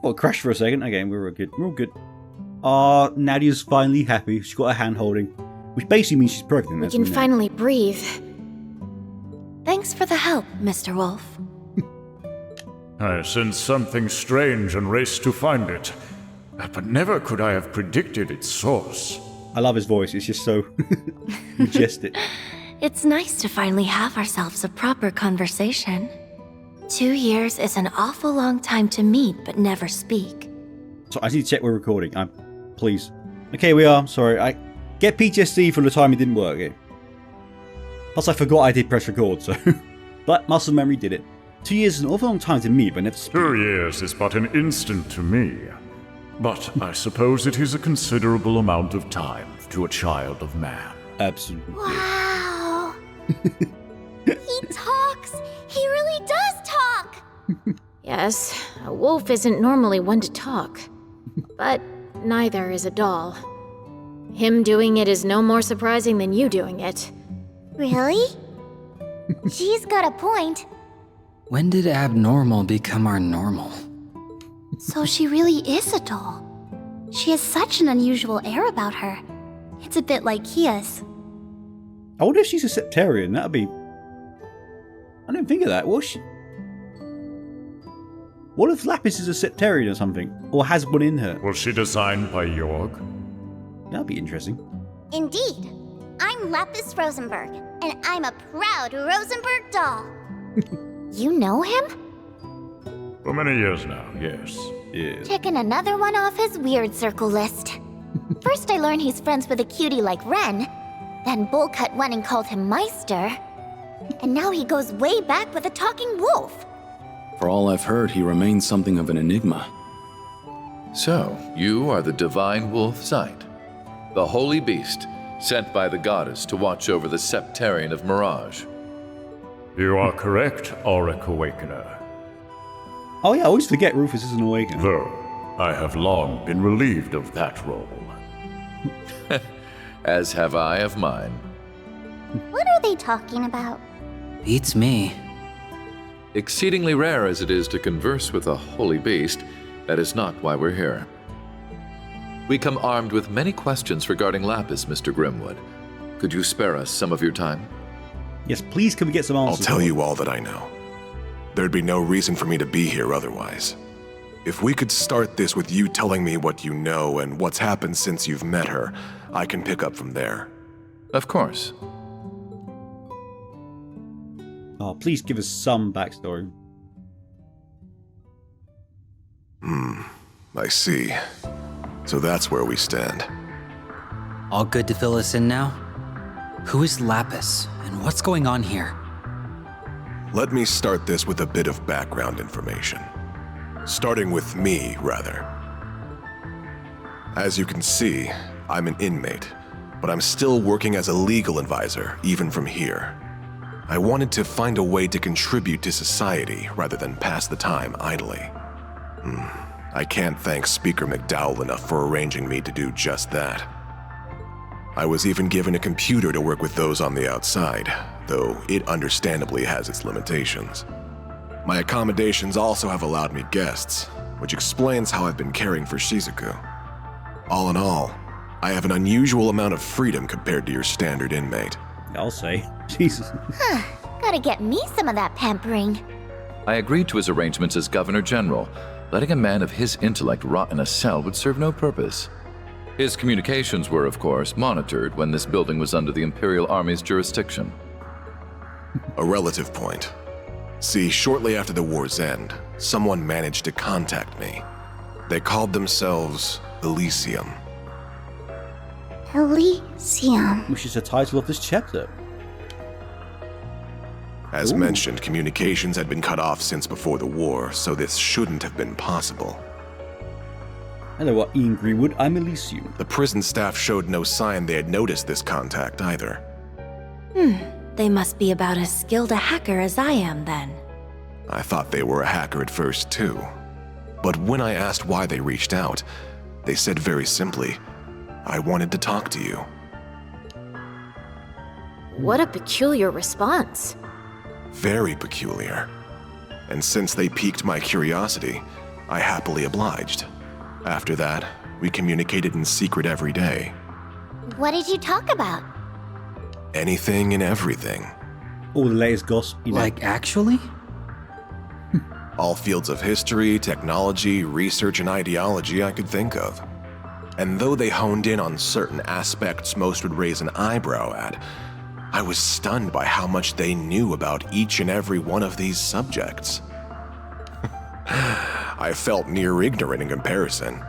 Well, it crashed for a second. Okay, we're all good. We're all good. Nadia's finally happy. She's got her hand holding, which basically means she's pregnant. We can finally breathe. Thanks for the help, Mr. Wolf. I sensed something strange and raced to find it. But never could I have predicted its source. I love his voice. It's just so majestic. It's nice to finally have ourselves a proper conversation. 2 years is an awful long time to meet but never speak. So I need to check we're recording. Please. Okay, we are. Sorry. I get PTSD from the time it didn't work. Okay? Plus, I forgot I did press record, so... But muscle memory did it. 2 years is an awful long time to meet but never speak. 2 years is but an instant to me. But I suppose it is a considerable amount of time to a child of man. Absolutely. Wow. He talks. He really does talk. Yes, a wolf isn't normally one to talk. But neither is a doll. Him doing it is no more surprising than you doing it. Really? She's got a point. When did abnormal become our normal? So she really is a doll. She has such an unusual air about her. It's a bit like Kia's. I wonder if she's a septarian. That'd be... I didn't think of that. Was she? What if Lapis is a septarian or something? Or has one in her? Was she designed by Jorg? That'd be interesting. Indeed. I'm Lapis Rosenberg, and I'm a proud Rosenberg doll. You know him? For many years now, yes. Checking another one off his weird circle list. First I learned he's friends with a cutie like Ren, then Bullcut went and called him Meister, and now he goes way back with a talking wolf. For all I've heard, he remains something of an enigma. So, you are the divine wolf Sight, the holy beast sent by the goddess to watch over the Septarian of Mirage. You are correct, Auric Awakener. Oh yeah, I always forget Rufus is an awakener. Though, I have long been relieved of that role. As have I of mine. What are they talking about? Beats me. Exceedingly rare as it is to converse with a holy beast, that is not why we're here. We come armed with many questions regarding Lapis, Mr. Grimwood. Could you spare us some of your time? Yes, please can we get some answers? I'll tell you all that I know. There'd be no reason for me to be here otherwise. If we could start this with you telling me what you know and what's happened since you've met her, I can pick up from there. Of course. Oh, please give us some backstory. I see. So that's where we stand. All good to fill us in now? Who is Lapis, and what's going on here? Let me start this with a bit of background information. Starting with me, rather. As you can see, I'm an inmate, but I'm still working as a legal advisor, even from here. I wanted to find a way to contribute to society rather than pass the time idly. I can't thank Speaker McDowell enough for arranging me to do just that. I was even given a computer to work with those on the outside, though it understandably has its limitations. My accommodations also have allowed me guests, which explains how I've been caring for Shizuku. All in all, I have an unusual amount of freedom compared to your standard inmate. I'll say. Jesus. Gotta get me some of that pampering. I agreed to his arrangements as Governor General. Letting a man of his intellect rot in a cell would serve no purpose. His communications were, of course, monitored when this building was under the Imperial Army's jurisdiction. A relative point. See, shortly after the war's end, someone managed to contact me. They called themselves Elysium. Elysium. Which is the title of this chapter. As mentioned, communications had been cut off since before the war, so this shouldn't have been possible. Hello, Ian Greenwood. I'm Elysium. The prison staff showed no sign they had noticed this contact either. They must be about as skilled a hacker as I am, then. I thought they were a hacker at first, too. But when I asked why they reached out, they said very simply, I wanted to talk to you. What a peculiar response. Very peculiar. And since they piqued my curiosity, I happily obliged. After that, we communicated in secret every day. What did you talk about? Anything and everything. All the latest gossip, you know. Like, actually? All fields of history, technology, research, and ideology I could think of. And though they honed in on certain aspects most would raise an eyebrow at, I was stunned by how much they knew about each and every one of these subjects. I felt near ignorant in comparison.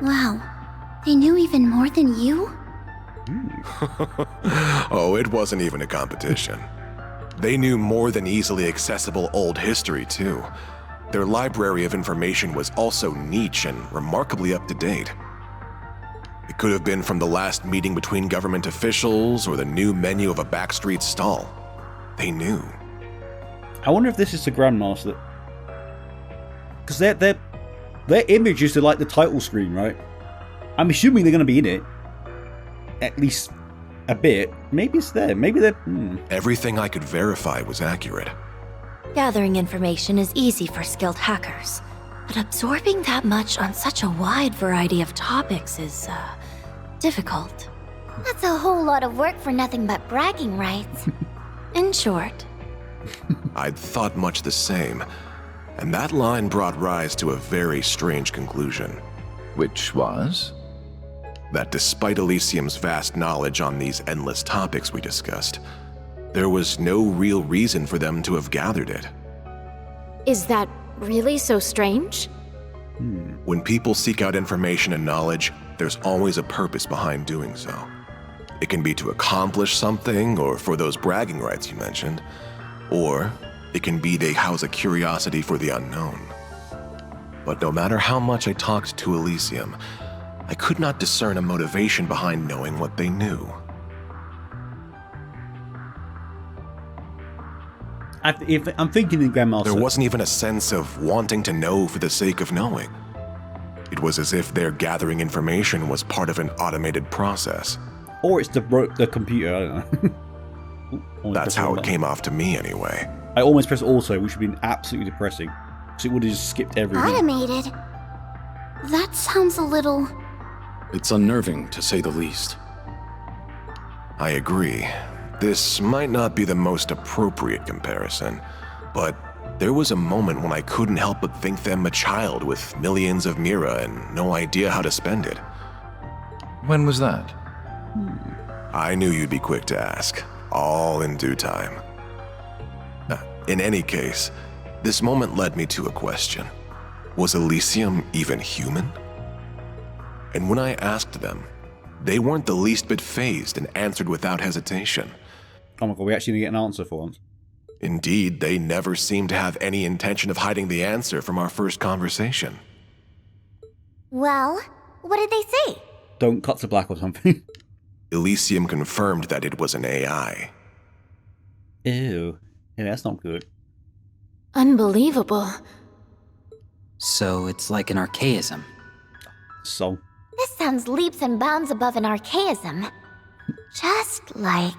Wow, they knew even more than you? Oh, it wasn't even a competition. They knew more than easily accessible old history, too. Their library of information was also niche and remarkably up to date. It could have been from the last meeting between government officials or the new menu of a backstreet stall. They knew. I wonder if this is the Grandmaster. Because their image is like the title screen, right? I'm assuming they're going to be in it. At least a bit. Maybe it's there. Maybe they're... Everything I could verify was accurate. Gathering information is easy for skilled hackers, but absorbing that much on such a wide variety of topics is, difficult. That's a whole lot of work for nothing but bragging rights. In short, I'd thought much the same, and that line brought Rise to a very strange conclusion. Which was? That despite Elysium's vast knowledge on these endless topics we discussed, there was no real reason for them to have gathered it. Is that really so strange? When people seek out information and knowledge, there's always a purpose behind doing so. It can be to accomplish something, or for those bragging rights you mentioned, or it can be they house a curiosity for the unknown. But no matter how much I talked to Elysium, I could not discern a motivation behind knowing what they knew. I'm thinking the Grandmaster. There wasn't even a sense of wanting to know for the sake of knowing. It was as if their gathering information was part of an automated process. Or it's the computer, I don't know. That's how it came off to me anyway. I almost pressed also, which would have been absolutely depressing. Because it would have just skipped everything. Automated? That sounds a little... It's unnerving, to say the least. I agree. This might not be the most appropriate comparison, but there was a moment when I couldn't help but think them a child with millions of mira and no idea how to spend it. When was that? I knew you'd be quick to ask, all in due time. In any case, this moment led me to a question. Was Elysium even human? And when I asked them, they weren't the least bit fazed and answered without hesitation. Oh my god, we actually get an answer for once. Indeed, they never seemed to have any intention of hiding the answer from our first conversation. Well, what did they say? Don't cut to black or something. Elysium confirmed that it was an AI. Ew. Yeah, that's not good. Unbelievable. So it's like an archaism. So. This sounds leaps and bounds above an archaism. Just like...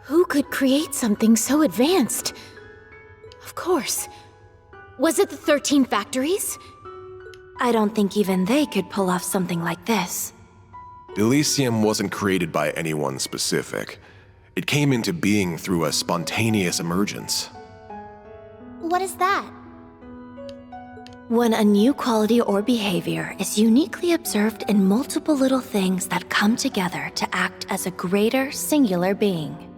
Who could create something so advanced? Of course. Was it the 13 factories? I don't think even they could pull off something like this. Elysium wasn't created by anyone specific. It came into being through a spontaneous emergence. What is that? When a new quality or behavior is uniquely observed in multiple little things that come together to act as a greater singular being.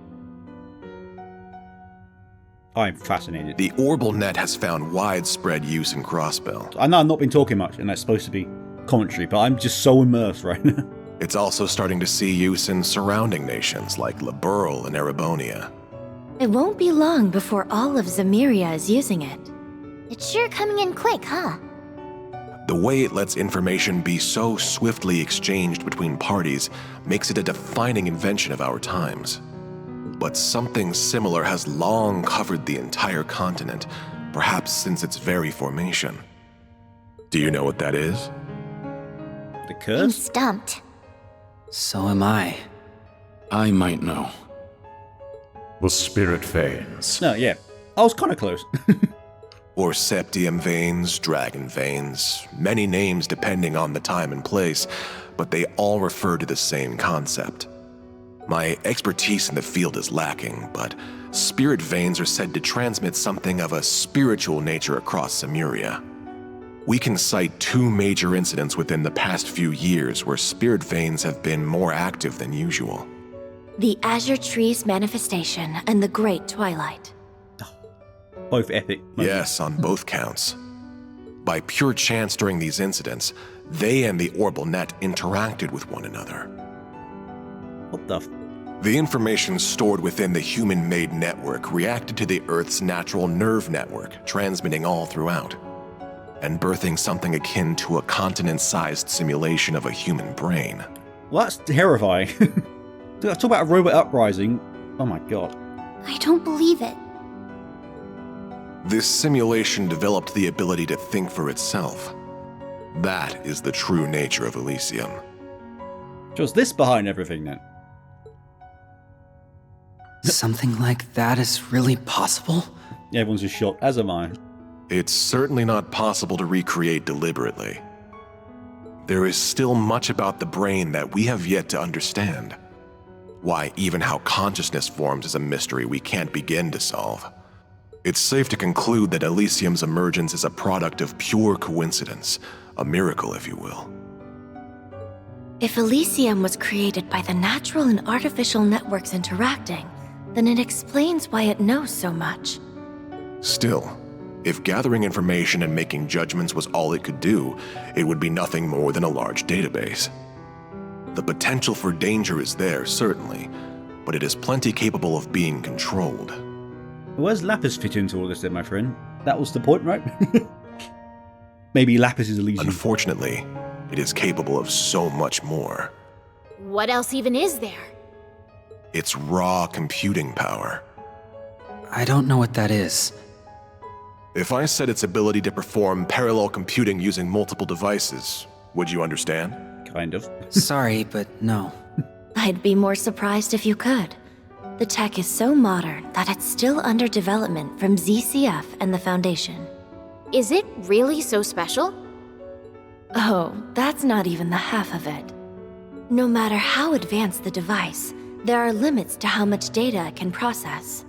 I'm fascinated. The Orbal Net has found widespread use in Crossbell. I know I've not been talking much, and that's supposed to be commentary, but I'm just so immersed right now. It's also starting to see use in surrounding nations like Liberl and Erebonia. It won't be long before all of Zemeria is using it. It's sure coming in quick, huh? The way it lets information be so swiftly exchanged between parties makes it a defining invention of our times. But something similar has long covered the entire continent, perhaps since its very formation. Do you know what that is? The I'm curse? stumped. So am I. I might know. The spirit veins. No, yeah. I was kind of close. Or septium veins, dragon veins, many names depending on the time and place, but they all refer to the same concept. My expertise in the field is lacking, but spirit veins are said to transmit something of a spiritual nature across Simuria. We can cite 2 major incidents within the past few years where spirit veins have been more active than usual. The Azure Tree's manifestation and the Great Twilight. Both epic. Yes, on both counts. By pure chance during these incidents, they and the Orbal Net interacted with one another. What the The information stored within the human-made network reacted to the Earth's natural nerve network, transmitting all throughout, and birthing something akin to a continent-sized simulation of a human brain. Well, that's terrifying. Talk about a robot uprising. Oh my god. I don't believe it. This simulation developed the ability to think for itself. That is the true nature of Elysium. Just this behind everything then. Something like that is really possible? Everyone's just shocked, as am I. It's certainly not possible to recreate deliberately. There is still much about the brain that we have yet to understand. Why, even how consciousness forms is a mystery we can't begin to solve. It's safe to conclude that Elysium's emergence is a product of pure coincidence, a miracle, if you will. If Elysium was created by the natural and artificial networks interacting, then it explains why it knows so much. Still, if gathering information and making judgments was all it could do, it would be nothing more than a large database. The potential for danger is there, certainly, but it is plenty capable of being controlled. Where's Lapis fit into all this then, my friend? That was the point, right? Maybe Lapis is Elysium. Unfortunately, it is capable of so much more. What else even is there? It's raw computing power. I don't know what that is. If I said its ability to perform parallel computing using multiple devices, would you understand? Kind of. Sorry, but no. I'd be more surprised if you could. The tech is so modern that it's still under development from ZCF and the Foundation. Is it really so special? Oh, that's not even the half of it. No matter how advanced the device, there are limits to how much data it can process.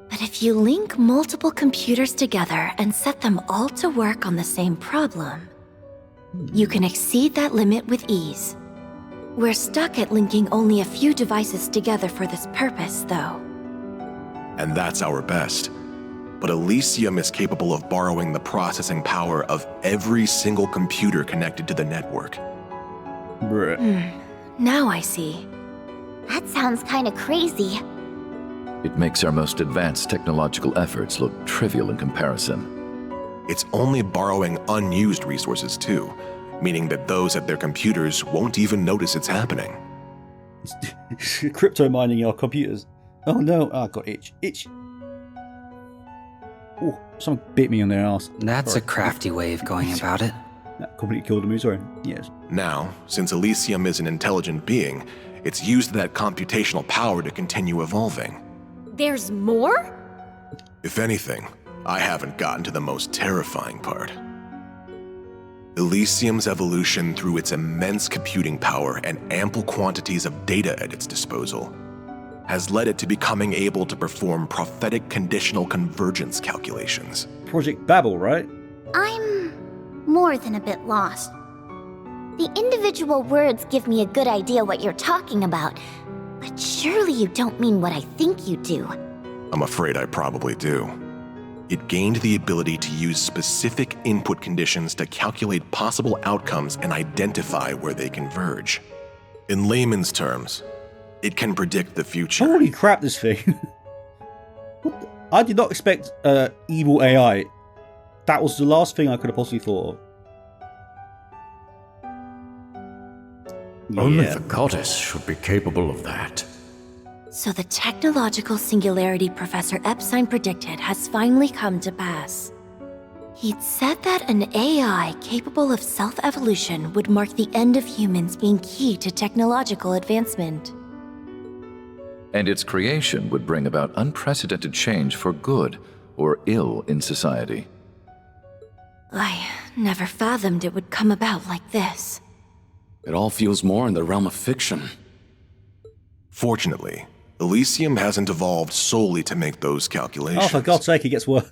But if you link multiple computers together and set them all to work on the same problem, you can exceed that limit with ease. We're stuck at linking only a few devices together for this purpose, though. And that's our best. But Elysium is capable of borrowing the processing power of every single computer connected to the network. Now I see. That sounds kinda crazy. It makes our most advanced technological efforts look trivial in comparison. It's only borrowing unused resources too, meaning that those at their computers won't even notice it's happening. Crypto mining our computers. Oh no, I got itch. Oh, someone bit me on their ass. That's Sorry. a crafty way of going about it. That completely killed me, sorry. Yes. Now, since Elysium is an intelligent being, it's used that computational power to continue evolving. There's more? If anything, I haven't gotten to the most terrifying part. Elysium's evolution through its immense computing power and ample quantities of data at its disposal has led it to becoming able to perform prophetic conditional convergence calculations. Project Babel, right? I'm more than a bit lost. The individual words give me a good idea what you're talking about, but surely you don't mean what I think you do. I'm afraid I probably do. It gained the ability to use specific input conditions to calculate possible outcomes and identify where they converge. In layman's terms, it can predict the future. Holy crap, this thing. What the? I did not expect evil AI. That was the last thing I could have possibly thought of. Only Yeah. the goddess should be capable of that. So the technological singularity Professor Epstein predicted has finally come to pass. He'd said that an AI capable of self-evolution would mark the end of humans being key to technological advancement. and its creation would bring about unprecedented change for good or ill in society. I never fathomed it would come about like this. It all feels more in the realm of fiction. Fortunately, Elysium hasn't evolved solely to make those calculations. Oh, for God's sake, it gets worse.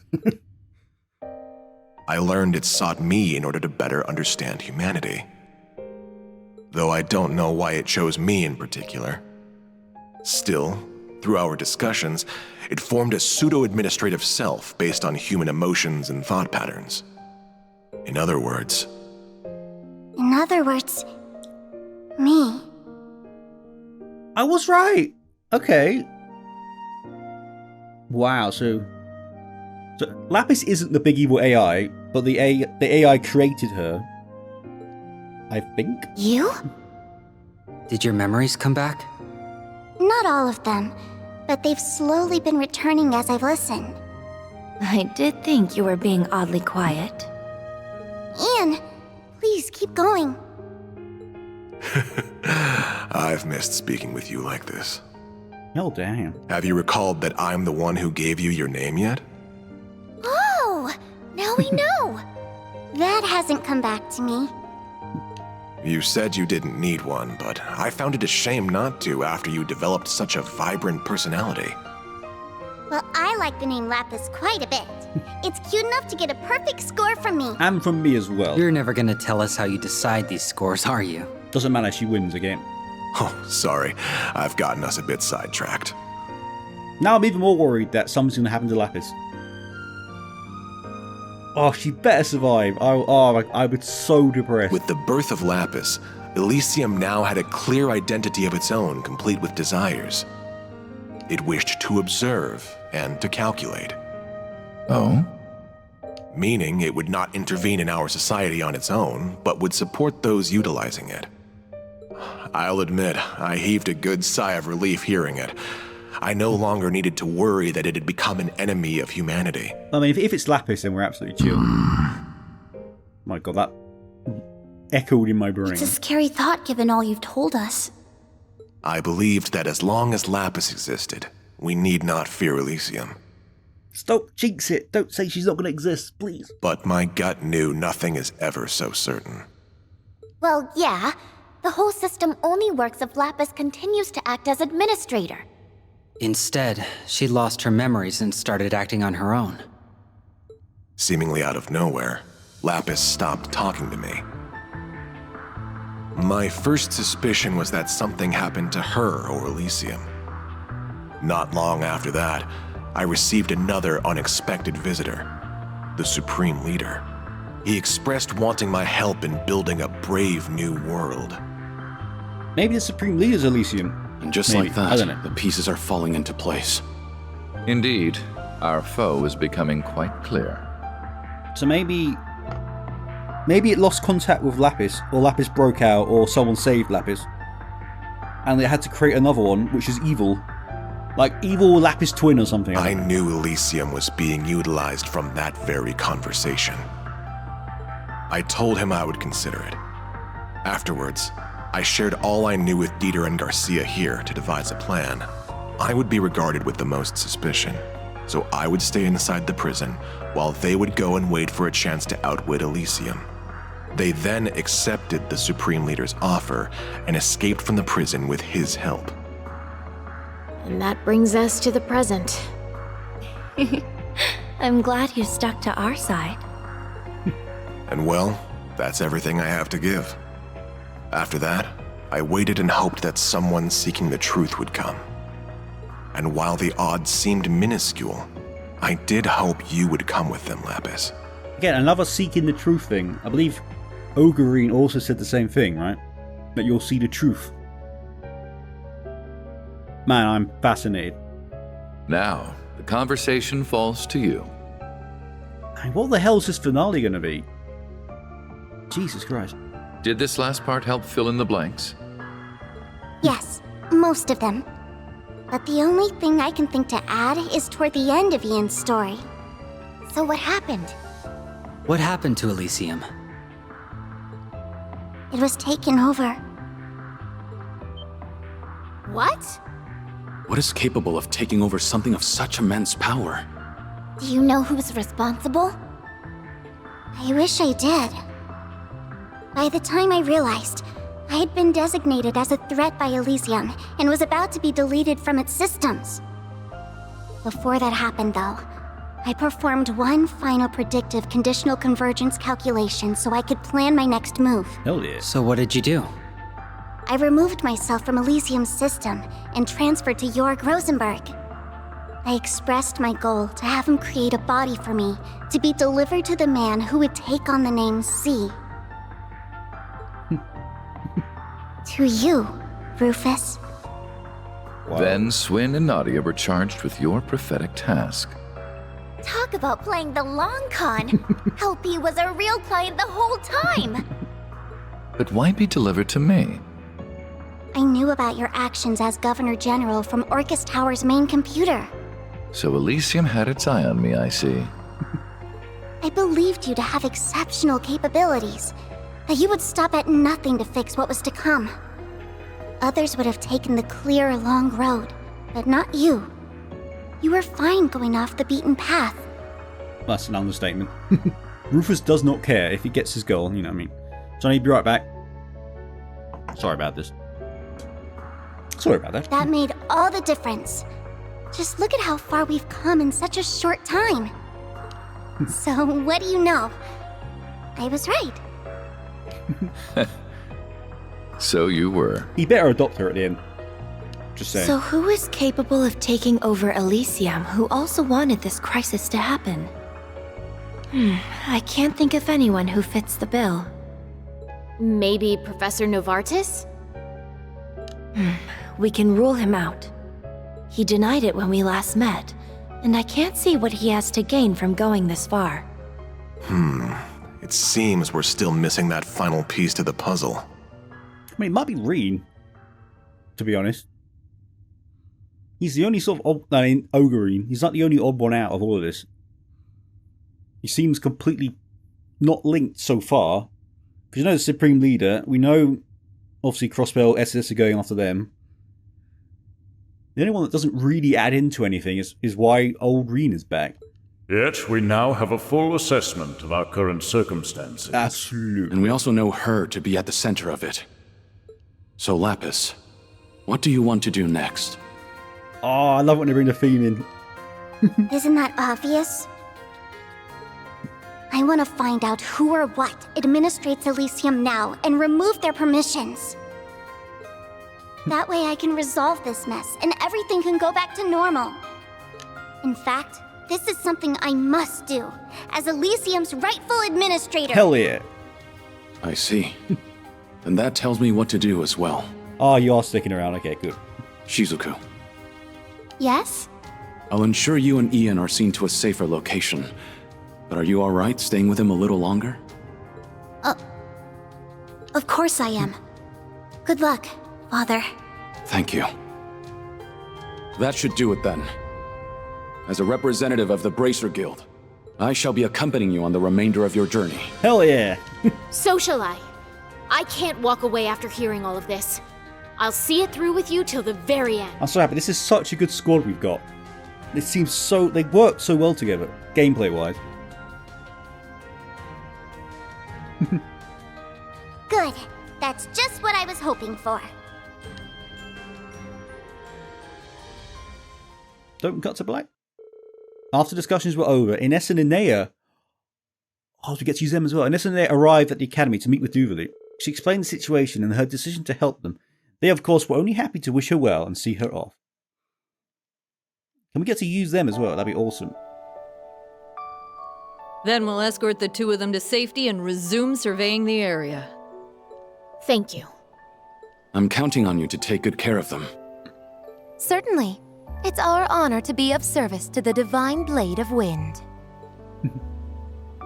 I learned it sought me in order to better understand humanity. Though I don't know why it chose me in particular. Still, through our discussions, it formed a pseudo-administrative self based on human emotions and thought patterns. In other words, Me. I was right. Okay. Wow, so Lapis isn't the big evil AI, but the AI created her. I think. You? Did your memories come back? Not all of them, but they've slowly been returning as I've listened. I did think you were being oddly quiet. Ian, please keep going. I've missed speaking with you like this. Oh, damn. Have you recalled that I'm the one who gave you your name yet? Oh, now we know. That hasn't come back to me. You said you didn't need one, but I found it a shame not to after you developed such a vibrant personality. Well, I like the name Lapis quite a bit. It's cute enough to get a perfect score from me. And from me as well. You're never gonna tell us how you decide these scores, are you? Doesn't matter, she wins again. Oh, sorry. I've gotten us a bit sidetracked. Now I'm even more worried that something's going to happen to Lapis. Oh, she better survive. I was so depressed. With the birth of Lapis, Elysium now had a clear identity of its own, complete with desires. It wished to observe and to calculate. Oh? Meaning it would not intervene in our society on its own, but would support those utilizing it. I'll admit, I heaved a good sigh of relief hearing it. I no longer needed to worry that it had become an enemy of humanity. I mean, if it's Lapis, then we're absolutely chill. My God, that echoed in my brain. It's a scary thought given all you've told us. I believed that as long as Lapis existed, we need not fear Elysium. Stop, jinx it. Don't say she's not going to exist, please. But my gut knew nothing is ever so certain. Well, yeah. The whole system only works if Lapis continues to act as administrator. Instead, she lost her memories and started acting on her own. Seemingly out of nowhere, Lapis stopped talking to me. My first suspicion was that something happened to her or Elysium. Not long after that, I received another unexpected visitor, the Supreme Leader. He expressed wanting my help in building a brave new world. Maybe the Supreme Leader's Elysium. And just Maybe. like that, I don't know. the pieces are falling into place. Indeed, our foe is becoming quite clear. So maybe it lost contact with Lapis, or Lapis broke out, or someone saved Lapis. And they had to create another one, which is evil. Like evil Lapis twin or something. I knew Elysium was being utilized from that very conversation. I told him I would consider it. Afterwards, I shared all I knew with Dieter and Garcia here to devise a plan. I would be regarded with the most suspicion, so I would stay inside the prison while they would go and wait for a chance to outwit Elysium. They then accepted the Supreme Leader's offer and escaped from the prison with his help. And that brings us to the present. I'm glad you stuck to our side. And well, that's everything I have to give. After that, I waited and hoped that someone seeking the truth would come. And while the odds seemed minuscule, I did hope you would come with them, Lapis. Again, another seeking the truth thing. I believe Ogreen also said the same thing, right? That you'll see the truth. Man, I'm fascinated. Now, the conversation falls to you. What the hell is this finale going to be? Jesus Christ. Did this last part help fill in the blanks? Yes, most of them. But the only thing I can think to add is toward the end of Ian's story. So what happened? What happened to Elysium? It was taken over. What? What is capable of taking over something of such immense power? Do you know who's responsible? I wish I did. By the time I realized, I had been designated as a threat by Elysium and was about to be deleted from its systems. Before that happened, though, I performed one final predictive conditional convergence calculation so I could plan my next move. Hell yeah. So what did you do? I removed myself from Elysium's system and transferred to Jorg Rosenberg. I expressed my goal to have him create a body for me to be delivered to the man who would take on the name C. To you, Rufus. Wow. Then Swin and Nadia were charged with your prophetic task. Talk about playing the long con. LP was a real client the whole time. But why be delivered to me? I knew about your actions as Governor General from Orcus Tower's main computer. So Elysium had its eye on me, I see. I believed you to have exceptional capabilities, that you would stop at nothing to fix what was to come. Others would have taken the clear, long road, but not you. You were fine going off the beaten path. That's an understatement. Rufus does not care if he gets his goal, you know what I mean. Johnny, be right back. Sorry about this. Sorry about that. That made all the difference. Just look at how far we've come in such a short time. So, what do you know? I was right. So you were. He better adopt her at the end. Just saying. So who is capable of taking over Elysium who also wanted this crisis to happen? I can't think of anyone who fits the bill. Maybe Professor Novartis? We can rule him out. He denied it when we last met, and I can't see what he has to gain from going this far. It seems we're still missing that final piece to the puzzle. I mean, it might be Reen, to be honest. He's the only sort of Ogurine. He's not the only odd one out of all of this. He seems completely not linked so far. Because you know the Supreme Leader, we know obviously Crossbell, SS are going after them. The only one that doesn't really add into anything is why old Reen is back. Yet we now have a full assessment of our current circumstances. Absolutely. And we also know her to be at the center of it. So Lapis, what do you want to do next? Oh, I love when they bring the theme in. Isn't that obvious? I want to find out who or what administrates Elysium now and remove their permissions. That way I can resolve this mess and everything can go back to normal. In fact, this is something I must do as Elysium's rightful administrator. Hell yeah. I see. Then that tells me what to do as well. Oh, you are sticking around. Okay, good. Shizuku, Yes? I'll ensure you and Ian are seen to a safer location. But are you alright staying with him a little longer? Of course I am. Good luck, Father. Thank you. That should do it then. As a representative of the Bracer Guild, I shall be accompanying you on the remainder of your journey. Hell yeah. So shall I. I can't walk away after hearing all of this. I'll see it through with you till the very end. I'm so happy. This is such a good squad we've got. It seems so... They work so well together, gameplay-wise. Good. That's just what I was hoping for. Don't cut to black. After discussions were over, Ines and Inea... Oh, we get to use them as well. Ines and Inea arrived at the academy to meet with Duvalu. She explained the situation and her decision to help them. They, of course, were only happy to wish her well and see her off. Can we get to use them as well? That'd be awesome. Then we'll escort the two of them to safety and resume surveying the area. Thank you. I'm counting on you to take good care of them. Certainly. It's our honor to be of service to the Divine Blade of Wind.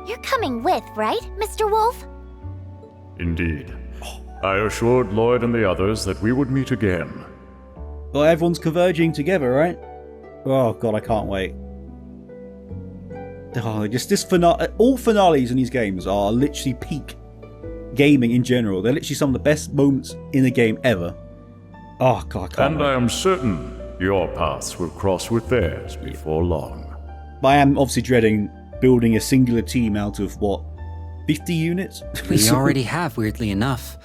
You're coming with, right, Mr. Wolf? Indeed. I assured Lloyd and the others that we would meet again. Well, everyone's converging together, right? Oh, God, I can't wait. Oh, just this finale. All finales in these games are literally peak gaming in general. They're literally some of the best moments in a game ever. Oh, God, I can't And wait. I am certain Your paths will cross with theirs before long. But I am obviously dreading building a singular team out of, what, 50 units? We already have, weirdly enough.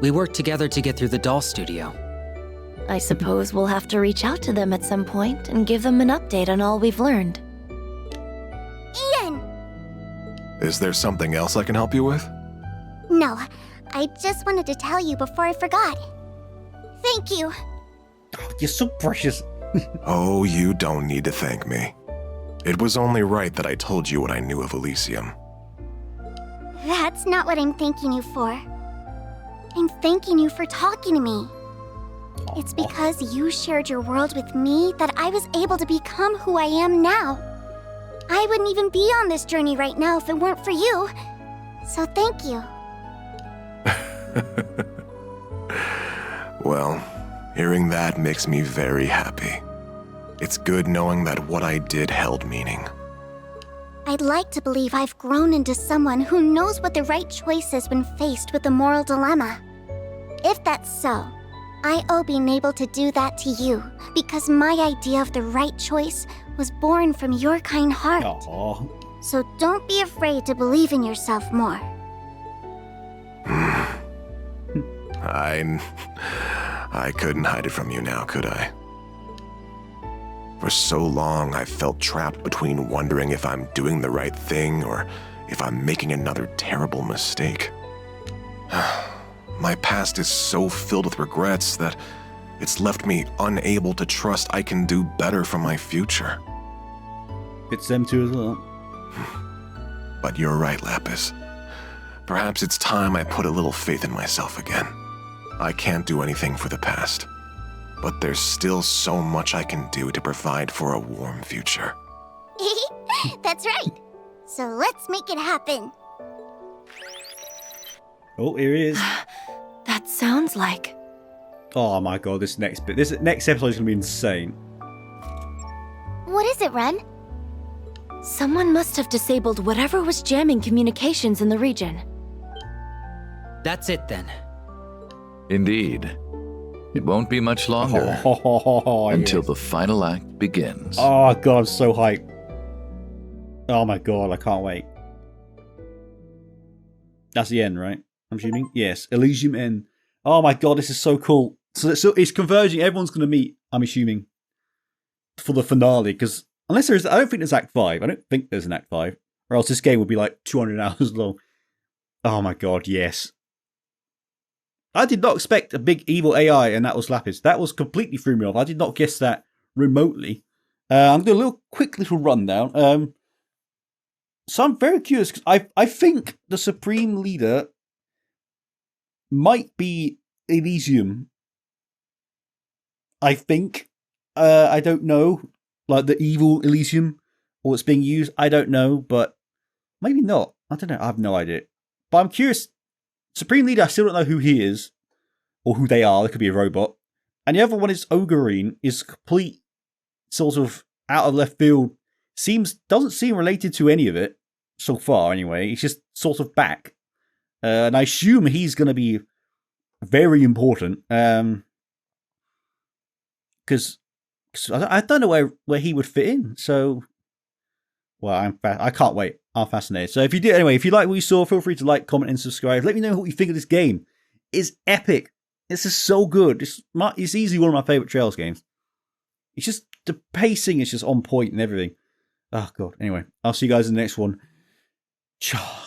We worked together to get through the doll studio. I suppose we'll have to reach out to them at some point and give them an update on all we've learned. Ian! Is there something else I can help you with? No, I just wanted to tell you before I forgot. Thank you. Oh, you're so precious. Oh, you don't need to thank me. It was only right that I told you what I knew of Elysium. That's not what I'm thanking you for. I'm thanking you for talking to me. It's because you shared your world with me that I was able to become who I am now. I wouldn't even be on this journey right now if it weren't for you. So thank you. Well, hearing that makes me very happy. It's good knowing that what I did held meaning. I'd like to believe I've grown into someone who knows what the right choice is when faced with a moral dilemma. If that's so, I owe being able to do that to you, because my idea of the right choice was born from your kind heart. Aww. So don't be afraid to believe in yourself more. I couldn't hide it from you now, could I? For so long, I felt trapped between wondering if I'm doing the right thing or if I'm making another terrible mistake. My past is so filled with regrets that it's left me unable to trust I can do better for my future. It's them too as well. But you're right, Lapis. Perhaps it's time I put a little faith in myself again. I can't do anything for the past, but there's still so much I can do to provide for a warm future. That's right. So let's make it happen. Oh, here he is. That sounds like... Oh my god, this next bit. This next episode is going to be insane. What is it, Ren? Someone must have disabled whatever was jamming communications in the region. That's it then. Indeed. It won't be much longer until the final act begins. Oh god, I'm so hyped. Oh my god, I can't wait. That's the end, right? I'm assuming? Yes, Elysium end. Oh my god, this is so cool. So it's converging. Everyone's going to meet, I'm assuming, for the finale. Because unless there is, I don't think there's Act 5. I don't think there's an Act 5. Or else this game would be like 200 hours long. Oh my god, yes. I did not expect a big evil AI, and that was Lapis. That was completely threw me off. I did not guess that remotely. I'm going to do a quick little rundown. So I'm very curious, because I think the Supreme Leader might be Elysium. I think. I don't know. Like the evil Elysium, or it's being used. I don't know, but maybe not. I don't know. I have no idea. But I'm curious. Supreme Leader, I still don't know who he is, or who they are. They could be a robot. And the other one is Ogreen, is complete, sort of out of left field. Doesn't seem related to any of it so far. Anyway, he's just sort of back, and I assume he's going to be very important. Because I don't know where he would fit in. So, well, I can't wait. I'm fascinated. So if you like what you saw, feel free to like, comment, and subscribe. Let me know what you think of this game. It's epic. This is so good. It's easily one of my favorite Trails games. It's just, the pacing is just on point and everything. Oh, God. Anyway, I'll see you guys in the next one. Ciao.